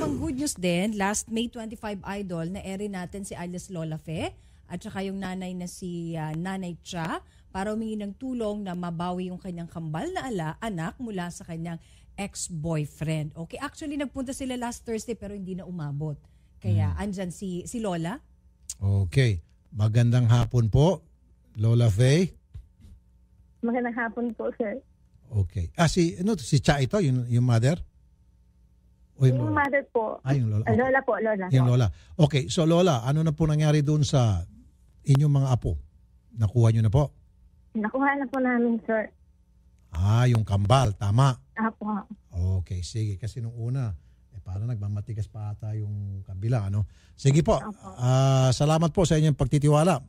pang good news din, last May 25 Idol, na-airy natin si alias Lola Fe at saka yung nanay na si Nanay Cha para humingi ng tulong na mabawi yung kanyang kambal na anak mula sa kanyang ex-boyfriend. Okay, actually nagpunta sila last Thursday pero hindi na umabot. Kaya andyan si Lola. Okay. Magandang hapon po, Lola Faye. Magandang hapon po, sir. Okay. Si Cha ito, yung mother? O Yung mother po. Yung Lola. Okay. Lola po, Lola. Yung Lola. Okay, so Lola, ano na po nangyari doon sa inyong mga apo? Nakuha nyo na po? Nakuha na po namin, sir. Yung kambal, tama. Apo. Okay, sige. Kasi nung una, parang nagmamatigas pa ata yung kabila, ano? Sige po. Salamat po sa inyong pagtitiwala.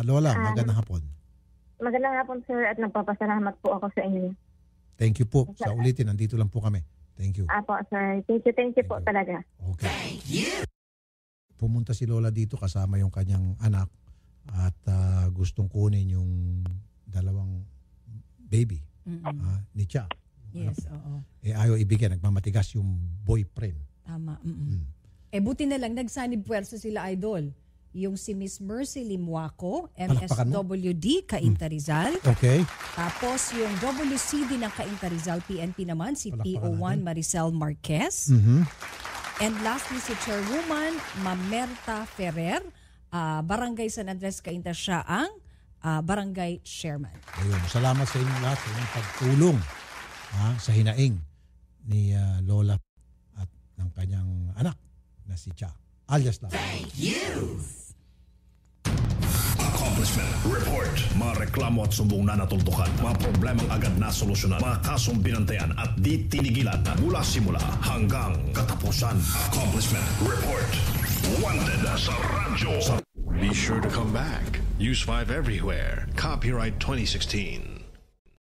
Lola, magandang hapon. Magandang hapon, sir, at nagpapasalamat po ako sa inyo. Thank you po. Sa ulitin, nandito lang po kami. Thank you. Apo, sir. Thank you po talaga. Okay. Thank you. Pumunta si Lola dito kasama yung kanyang anak at gustong kunin yung dalawang baby ni Cha. Yes, oo. Ayaw ibigay, nagmamatigas yung boyfriend. Tama. Buti na lang, nagsanib puwersa sila, Idol. Yung si Miss Mercy Limuaco, MSWD, Cainta Rizal. Okay. Tapos yung WCD ng Cainta Rizal, PNP naman, si PO1 Maricel Marquez. And lastly, si Chairwoman Mamerta Ferrer, Barangay San Andres, Cainta, siya ang Barangay Chairman. Ayun, salamat sa inyong lahat sa inyong pagtulong sa hinaing ni Lola at ng kanyang anak na si Cha. Alias lang. Thank you! Accomplishment Report. Mga reklamo at sumbong na natultukan. Mga problemang agad na solusyonan. Mga kasong binantayan at di tinigilan mula simula hanggang katapusan. Accomplishment Report. Wanted sa radyo. Be sure to come back. Use 5 everywhere. Copyright 2016.